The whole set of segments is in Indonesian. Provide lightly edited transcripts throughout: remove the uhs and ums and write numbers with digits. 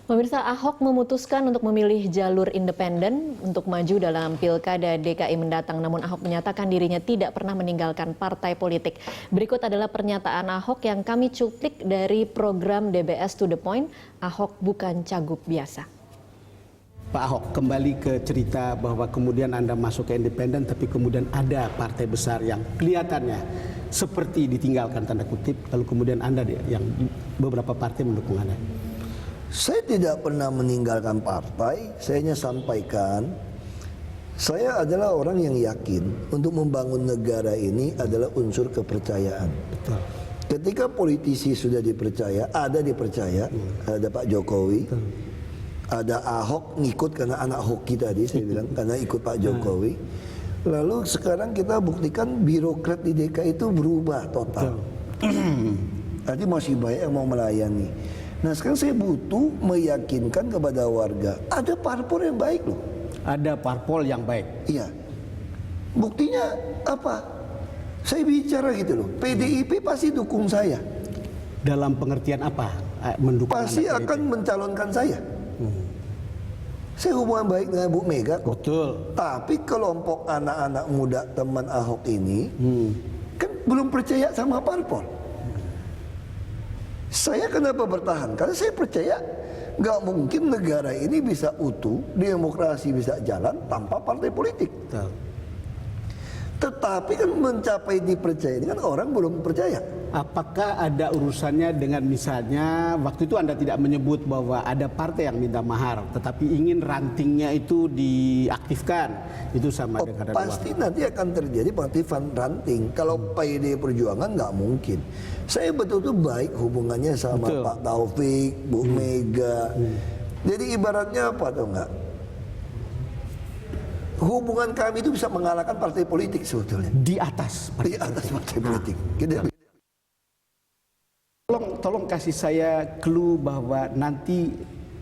Pemirsa, Ahok memutuskan untuk memilih jalur independen untuk maju dalam Pilkada DKI mendatang. Namun Ahok menyatakan dirinya tidak pernah meninggalkan partai politik. Berikut adalah pernyataan Ahok yang kami cuplik dari program DBS To The Point. Ahok bukan cagup biasa. Pak Ahok, kembali ke cerita bahwa kemudian Anda masuk ke independen, tapi kemudian ada partai besar yang kelihatannya seperti ditinggalkan tanda kutip, lalu kemudian Anda yang beberapa partai mendukung Anda. Saya tidak pernah meninggalkan partai, saya hanya sampaikan, saya adalah orang yang yakin untuk membangun negara ini adalah unsur kepercayaan. Betul. Ketika politisi sudah dipercaya, dipercaya, ada Pak Jokowi, ada Ahok ngikut karena anak hoki tadi, saya bilang, karena ikut Pak Jokowi. Lalu sekarang kita buktikan birokrat di DKI itu berubah total. Tadi masih banyak yang mau melayani. Nah sekarang saya butuh meyakinkan kepada warga, ada parpol yang baik loh. Ada parpol yang baik. Iya. Buktinya apa? Saya bicara gitu loh, PDIP pasti dukung saya. Dalam pengertian apa? Mendukung pasti akan mencalonkan saya. Saya hubungan baik dengan Bu Mega kok. Betul. Tapi kelompok anak-anak muda teman Ahok ini kan belum percaya sama parpol. Saya kenapa bertahan? Karena saya percaya nggak mungkin negara ini bisa utuh, demokrasi bisa jalan tanpa partai politik. Betul. Tetapi kan mencapai dipercaya ini kan orang belum percaya. Apakah ada urusannya dengan misalnya waktu itu Anda tidak menyebut bahwa ada partai yang minta mahar, tetapi ingin rantingnya itu diaktifkan, itu sama dengan pasti nanti akan terjadi pengaktifan ranting. Kalau PDI Perjuangan nggak mungkin. Saya betul-betul baik hubungannya sama Pak Taufik, Bu Mega. Jadi ibaratnya apa tuh nggak? Hubungan kami itu bisa mengalahkan partai politik sebetulnya. Di atas partai politik. Tolong kasih saya clue bahwa nanti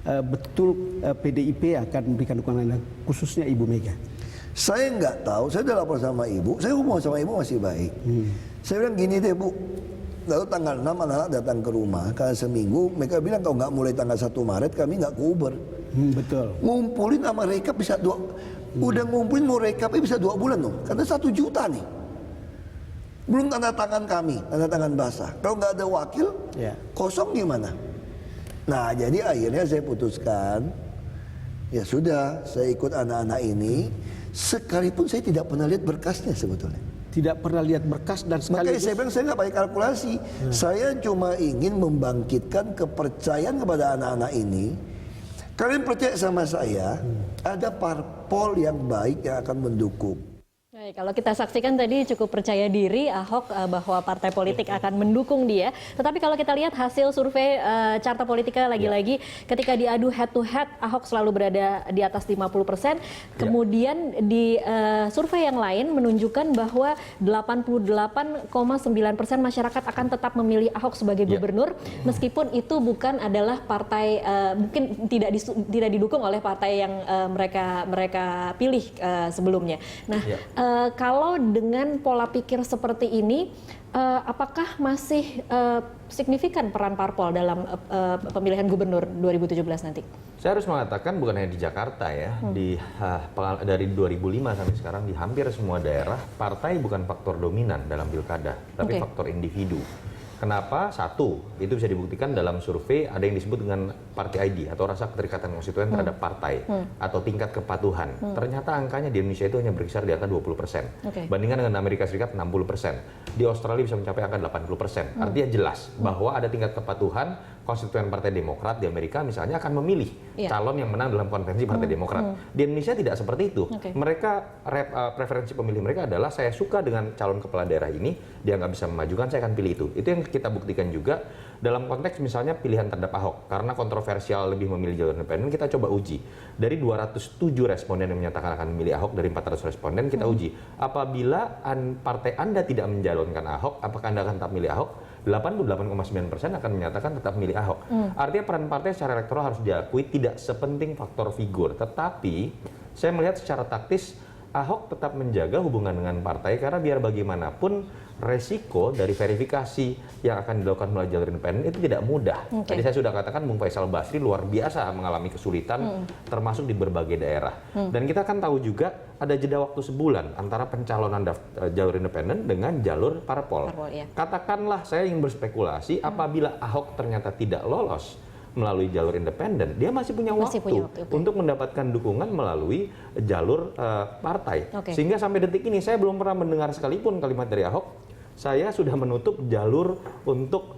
betul PDIP akan memberikan dukungan khususnya Ibu Mega. Saya nggak tahu, saya udah lapor sama Ibu, saya hubungan sama Ibu masih baik. Saya bilang gini deh Bu, lalu tanggal 6 anak-anak datang ke rumah, karena seminggu mereka bilang kalau nggak mulai tanggal 1 Maret kami nggak ke Uber. Betul. Ngumpulin sama rekap bisa udah ngumpulin mau rekapnya bisa 2 bulan dong, karena 1 juta nih. Belum tanda tangan kami, tanda tangan basah. Kalau nggak ada wakil, kosong gimana? Nah, jadi akhirnya saya putuskan, ya sudah, saya ikut anak-anak ini, sekalipun saya tidak pernah lihat berkasnya sebetulnya. Tidak pernah lihat berkas dan sekaligus. Makanya saya bilang saya nggak pakai kalkulasi. Saya cuma ingin membangkitkan kepercayaan kepada anak-anak ini. Kalian percaya sama saya, ada parpol yang baik yang akan mendukung. Baik, kalau kita saksikan tadi cukup percaya diri Ahok bahwa partai politik akan mendukung dia. Tetapi kalau kita lihat hasil survei Carta Politika lagi-lagi ketika diadu head to head Ahok selalu berada di atas 50%. Kemudian di survei yang lain menunjukkan bahwa 88,9% masyarakat akan tetap memilih Ahok sebagai gubernur meskipun itu bukan adalah partai mungkin tidak didukung oleh partai yang mereka pilih sebelumnya. Nah, kalau dengan pola pikir seperti ini, apakah masih signifikan peran parpol dalam pemilihan gubernur 2017 nanti? Saya harus mengatakan bukan hanya di Jakarta ya, dari 2005 sampai sekarang di hampir semua daerah, partai bukan faktor dominan dalam pilkada, tapi faktor individu. Kenapa? Satu, itu bisa dibuktikan dalam survei ada yang disebut dengan party ID atau rasa keterikatan konstituen terhadap partai atau tingkat kepatuhan. Ternyata angkanya di Indonesia itu hanya berkisar di angka 20%. Bandingkan dengan Amerika Serikat 60%. Di Australia bisa mencapai angka 80%. Artinya jelas bahwa ada tingkat kepatuhan konstituen Partai Demokrat di Amerika misalnya akan memilih calon yang menang dalam konvensi Partai Demokrat. Di Indonesia tidak seperti itu. Mereka preferensi pemilih mereka adalah saya suka dengan calon kepala daerah ini, dia nggak bisa memajukan, saya akan pilih itu. Itu yang kita buktikan juga dalam konteks misalnya pilihan terhadap Ahok. Karena kontroversial lebih memilih jalur independen, kita coba uji. Dari 207 responden yang menyatakan akan memilih Ahok, dari 400 responden kita uji. Apabila partai Anda tidak mencalonkan Ahok, apakah Anda akan tetap milih Ahok? 88,9% akan menyatakan tetap milih Ahok. Artinya peran partai secara elektoral harus diakui tidak sepenting faktor figur. Tetapi saya melihat secara taktis Ahok tetap menjaga hubungan dengan partai karena biar bagaimanapun resiko dari verifikasi yang akan dilakukan melalui jalur independen itu tidak mudah. Tadi saya sudah katakan Bung Faisal Basri luar biasa mengalami kesulitan termasuk di berbagai daerah. Dan kita kan tahu juga ada jeda waktu sebulan antara pencalonan jalur independen dengan jalur parpol. Ya. Katakanlah saya ingin berspekulasi apabila Ahok ternyata tidak lolos melalui jalur independen, dia masih punya waktu untuk mendapatkan dukungan melalui jalur partai. Sehingga sampai detik ini saya belum pernah mendengar sekalipun kalimat dari Ahok, saya sudah menutup jalur untuk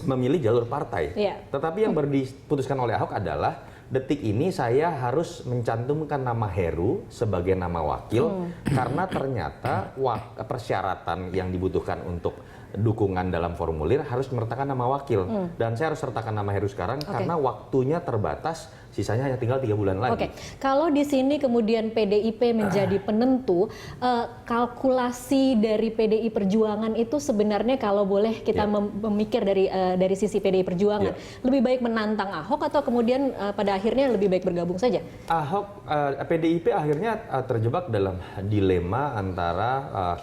memilih jalur partai. Tetapi yang baru diputuskan oleh Ahok adalah detik ini saya harus mencantumkan nama Heru sebagai nama wakil karena ternyata persyaratan yang dibutuhkan untuk dukungan dalam formulir harus menyertakan nama wakil dan saya harus sertakan nama Heru sekarang karena waktunya terbatas, sisanya hanya tinggal 3 bulan lagi. Kalau di sini kemudian PDIP menjadi penentu, kalkulasi dari PDI Perjuangan itu sebenarnya kalau boleh kita memikir dari sisi PDI Perjuangan, lebih baik menantang Ahok atau kemudian pada akhirnya lebih baik bergabung saja? Ahok, PDIP akhirnya terjebak dalam dilema antara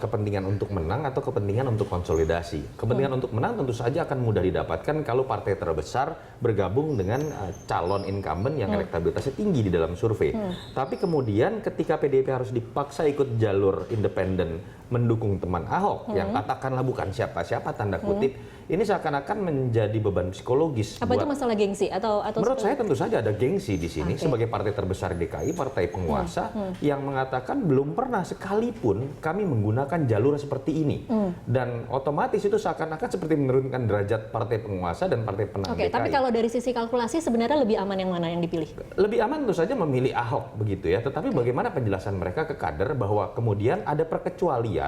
kepentingan untuk menang atau kepentingan untuk konsolidasi. Kepentingan untuk menang tentu saja akan mudah didapatkan kalau partai terbesar bergabung dengan calon incumbent yang elektabilitasnya tinggi di dalam survei. Tapi kemudian ketika PDIP harus dipaksa ikut jalur independen mendukung teman Ahok yang katakanlah bukan siapa-siapa tanda kutip, ini seakan-akan menjadi beban psikologis. Apa itu masalah gengsi atau menurut saya tentu saja ada gengsi di sini sebagai partai terbesar DKI, partai penguasa yang mengatakan belum pernah sekalipun kami menggunakan jalur seperti ini. Dan otomatis itu seakan-akan seperti menurunkan derajat partai penguasa dan partai penang DKI. Tapi kalau dari sisi kalkulasi sebenarnya lebih aman yang mana yang dipilih? Lebih aman tentu saja memilih Ahok begitu ya. Tetapi bagaimana penjelasan mereka ke kader bahwa kemudian ada perkecualian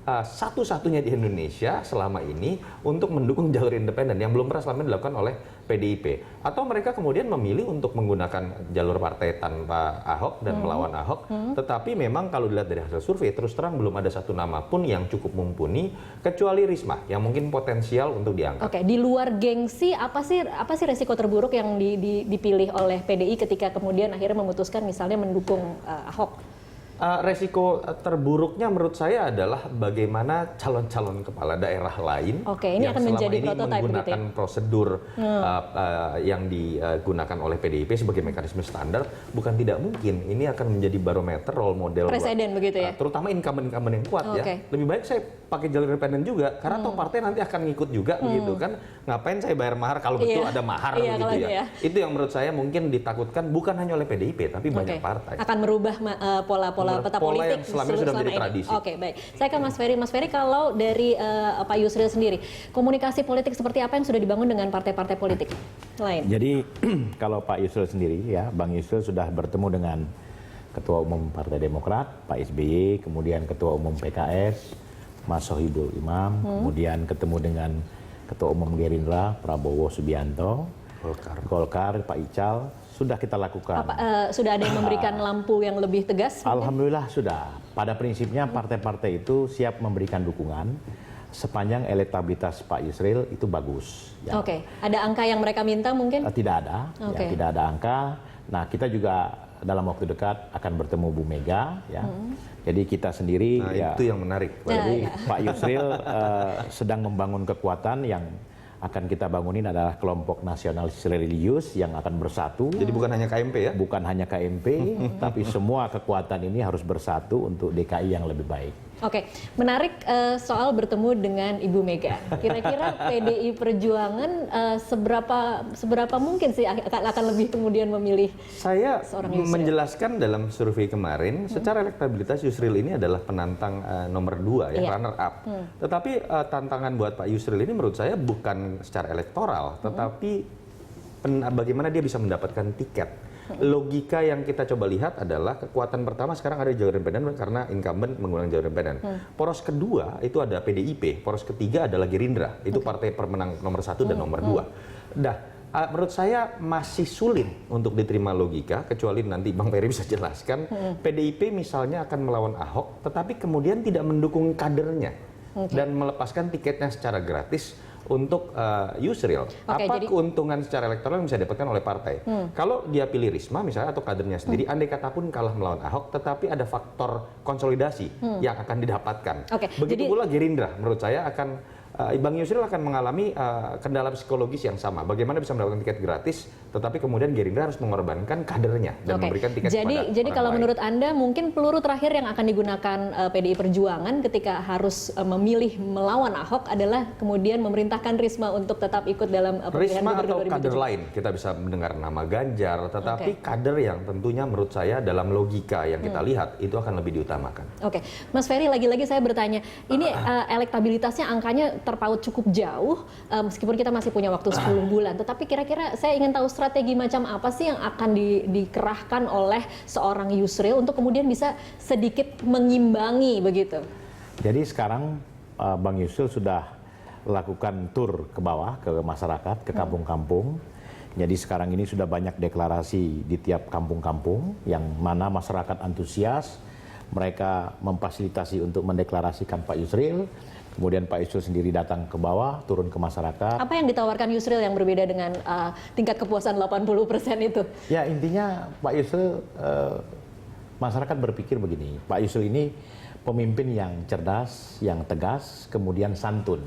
satu-satunya di Indonesia selama ini untuk mendukung jalur independen yang belum pernah selama ini dilakukan oleh PDIP. Atau mereka kemudian memilih untuk menggunakan jalur partai tanpa Ahok dan melawan Ahok. Tetapi memang kalau dilihat dari hasil survei terus terang belum ada satu nama pun yang cukup mumpuni kecuali Risma yang mungkin potensial untuk diangkat. Di luar gengsi apa sih resiko terburuk yang dipilih oleh PDI ketika kemudian akhirnya memutuskan misalnya mendukung Ahok? Resiko terburuknya menurut saya adalah bagaimana calon-calon kepala daerah lain ini yang akan menjadi selama ini menggunakan prosedur yang digunakan oleh PDIP sebagai mekanisme standar, bukan tidak mungkin ini akan menjadi barometer role model presiden begitu ya, terutama incumbent yang kuat ya. Lebih baik saya pakai jalur independen juga karena toh partai nanti akan ngikut juga begitu kan, ngapain saya bayar mahar kalau betul ada mahar gitu ya. Itu yang menurut saya mungkin ditakutkan bukan hanya oleh PDIP tapi banyak partai. Akan merubah pola peta politik yang selama ini sudah menjadi tradisi. Baik. Saya ke Mas Ferry. Mas Ferry, kalau dari Pak Yusril sendiri, komunikasi politik seperti apa yang sudah dibangun dengan partai-partai politik lain? Jadi kalau Pak Yusril sendiri ya, Bang Yusril sudah bertemu dengan Ketua Umum Partai Demokrat, Pak SBY, kemudian Ketua Umum PKS, Mas Sohibul Imam, kemudian ketemu dengan Ketua Umum Gerindra, Prabowo Subianto, Golkar, Pak Ical. Sudah kita lakukan. Sudah ada yang memberikan lampu yang lebih tegas? Alhamdulillah sudah. Pada prinsipnya partai-partai itu siap memberikan dukungan sepanjang elektabilitas Pak Yusril itu bagus. Ya. Ada angka yang mereka minta mungkin? Tidak ada. Ya, tidak ada angka. Nah, kita juga dalam waktu dekat akan bertemu Bu Mega. Ya. Jadi kita sendiri. Itu yang menarik. Jadi Pak Yusril sedang membangun kekuatan yang akan kita bangunin adalah kelompok nasionalis religius yang akan bersatu. Jadi bukan hanya KMP ya? Bukan hanya KMP, tapi semua kekuatan ini harus bersatu untuk DKI yang lebih baik. Menarik soal bertemu dengan Ibu Mega. Kira-kira PDI Perjuangan seberapa mungkin sih akan lebih kemudian memilih saya seorang Yusril? Menjelaskan dalam survei kemarin, secara elektabilitas Yusril ini adalah penantang nomor 2 ya, runner up. Tetapi tantangan buat Pak Yusril ini menurut saya bukan secara elektoral, tetapi bagaimana dia bisa mendapatkan tiket. Logika yang kita coba lihat adalah kekuatan pertama sekarang ada jalur independen karena incumbent menggunakan jalur independen. Poros kedua itu ada PDIP, poros ketiga adalah Gerindra, itu partai pemenang nomor 1 dan nomor 2. Menurut saya masih sulit untuk diterima logika, kecuali nanti Bang Ferry bisa jelaskan. PDIP misalnya akan melawan Ahok, tetapi kemudian tidak mendukung kadernya dan melepaskan tiketnya secara gratis untuk Yusril. Oke, Apa jadi- keuntungan secara elektoral yang bisa didapatkan oleh partai? Kalau dia pilih Risma misalnya atau kadernya sendiri, andai kata pun kalah melawan Ahok, tetapi ada faktor konsolidasi yang akan didapatkan. Oke, Begitu jadi- pula Gerindra, menurut saya akan Bang Yusril akan mengalami kendala psikologis yang sama. Bagaimana bisa mendapatkan tiket gratis, tetapi kemudian Gerindra harus mengorbankan kadernya dan Oke. memberikan tiket kepada Jadi orang kalau lain. menurut Anda mungkin peluru terakhir yang akan digunakan PDI Perjuangan ketika harus memilih melawan Ahok adalah kemudian memerintahkan Risma untuk tetap ikut dalam pemilihan Risma atau gubernur kader 2007. lain, kita bisa mendengar nama Ganjar, tetapi kader yang tentunya menurut saya dalam logika yang kita lihat itu akan lebih diutamakan. Oke, Mas Ferry, lagi-lagi saya bertanya, ini elektabilitasnya angkanya terpaut cukup jauh, meskipun kita masih punya waktu 10 bulan, tetapi kira-kira saya ingin tahu strategi macam apa sih yang akan dikerahkan oleh seorang Yusril untuk kemudian bisa sedikit mengimbangi begitu? Jadi sekarang Bang Yusril sudah lakukan tur ke bawah, ke masyarakat, ke kampung-kampung. Jadi sekarang ini sudah banyak deklarasi di tiap kampung-kampung yang mana masyarakat antusias, mereka memfasilitasi untuk mendeklarasikan Pak Yusril. Kemudian Pak Yusril sendiri datang ke bawah, turun ke masyarakat. Apa yang ditawarkan Yusril yang berbeda dengan tingkat kepuasan 80% itu? Ya intinya Pak Yusril, masyarakat berpikir begini, Pak Yusril ini pemimpin yang cerdas, yang tegas, kemudian santun.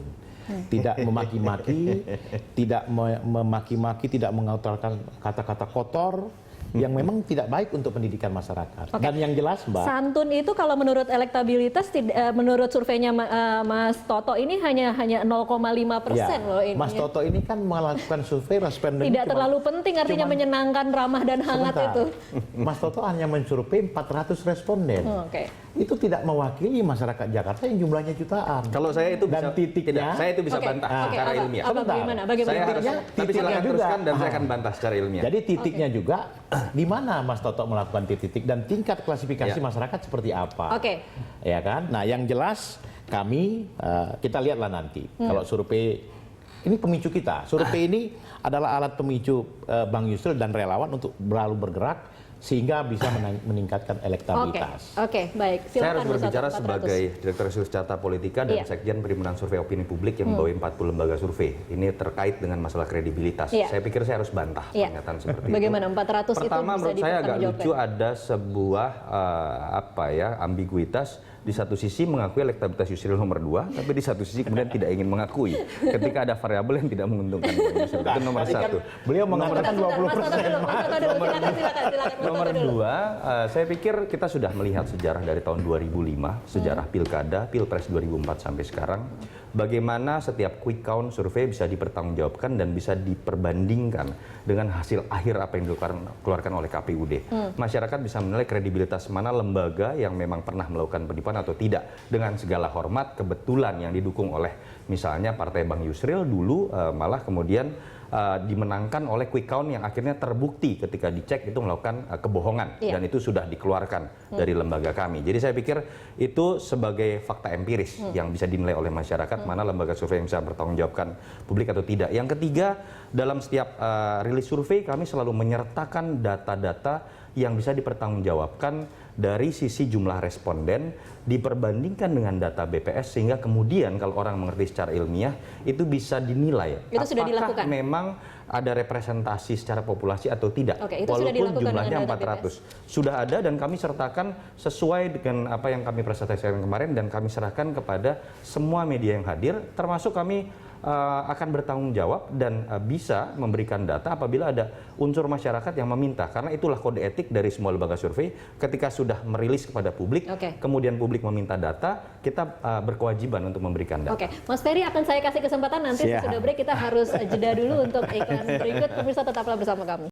Tidak memaki-maki, tidak memaki-maki, tidak mengutarakan kata-kata kotor, yang memang tidak baik untuk pendidikan masyarakat. Oke. Dan yang jelas Mbak, Santun itu kalau menurut elektabilitas, menurut surveinya Mas Toto ini hanya 0,5% loh ini. Mas Toto ini kan melakukan survei respondennya Tidak terlalu penting artinya menyenangkan, ramah dan hangat Sebentar. itu. Mas Toto hanya mensurvei 400 responden. Oke. Itu tidak mewakili masyarakat Jakarta yang jumlahnya jutaan. Kalau saya itu Dan bisa titiknya- saya itu bisa Oke, bantah oke, secara apa? ilmiah. Apa, Sebentar. bagaimana? Saya harus, Titiknya tapi silakan juga. teruskan dan saya akan bantah secara ilmiah. Jadi titiknya juga di mana Mas Toto melakukan titik dan tingkat klasifikasi Ya. masyarakat seperti apa. Oke. Ya kan? Nah, yang jelas kami kita lihatlah nanti kalau survei ini pemicu kita. Survei ini adalah alat pemicu Bang Yusril dan relawan untuk berlalu bergerak sehingga bisa meningkatkan Oke, elektabilitas. oke, baik. Saya harus Silakan, Mas berbicara Toto, 400. sebagai Direktur Eksekutif Carta Politika dan Iya. Sekjen Perhimpunan Survei Opini Publik yang membawahi 40 lembaga survei. Ini terkait dengan masalah kredibilitas. Iya. Saya pikir saya harus bantah Iya. pernyataan seperti Bagaimana itu. 400 itu Pertama, bisa menurut saya agak dipertanggungjawabkan? lucu ada sebuah ambiguitas. Di satu sisi mengakui elektabilitas Yusril nomor 2, tapi di satu sisi kemudian tidak ingin mengakui ketika ada variabel yang tidak menguntungkan Bang Yusril. Itu nomor Tadi kan satu. beliau mengatakan Sebentar, 20%. Mas Toto dulu, Mas Toto dulu. Silakan. Nomor 2, saya pikir kita sudah melihat sejarah dari tahun 2005, sejarah pilkada, pilpres 2004 sampai sekarang, bagaimana setiap quick count survei bisa dipertanggungjawabkan dan bisa diperbandingkan dengan hasil akhir apa yang dikeluarkan oleh KPUD. Masyarakat bisa menilai kredibilitas mana lembaga yang memang pernah melakukan penipuan atau tidak. Dengan segala hormat, kebetulan yang didukung oleh misalnya Partai Bang Yusril dulu malah kemudian dimenangkan oleh quick count yang akhirnya terbukti ketika dicek itu melakukan kebohongan. Iya. Dan itu sudah dikeluarkan dari lembaga kami. Jadi saya pikir itu sebagai fakta empiris yang bisa dinilai oleh masyarakat mana lembaga survei yang bisa bertanggungjawabkan publik atau tidak. Yang ketiga, dalam setiap rilis survei kami selalu menyertakan data-data yang bisa dipertanggungjawabkan dari sisi jumlah responden diperbandingkan dengan data BPS sehingga kemudian kalau orang mengerti secara ilmiah itu bisa dinilai Itu sudah dilakukan? memang ada representasi secara populasi atau tidak. Oke, itu sudah Walaupun dilakukan jumlahnya dengan data 400. Sudah ada dan kami sertakan sesuai dengan apa yang kami presentasikan kemarin dan kami serahkan kepada semua media yang hadir termasuk kami akan bertanggung jawab dan bisa memberikan data apabila ada unsur masyarakat yang meminta karena itulah kode etik dari semua lembaga survei ketika sudah merilis kepada publik Oke. kemudian publik meminta data kita berkewajiban untuk memberikan data. Oke, Mas Ferry akan saya kasih kesempatan nanti Siap. sesudah break kita harus jeda dulu untuk iklan berikut. Pemirsa tetaplah bersama kami.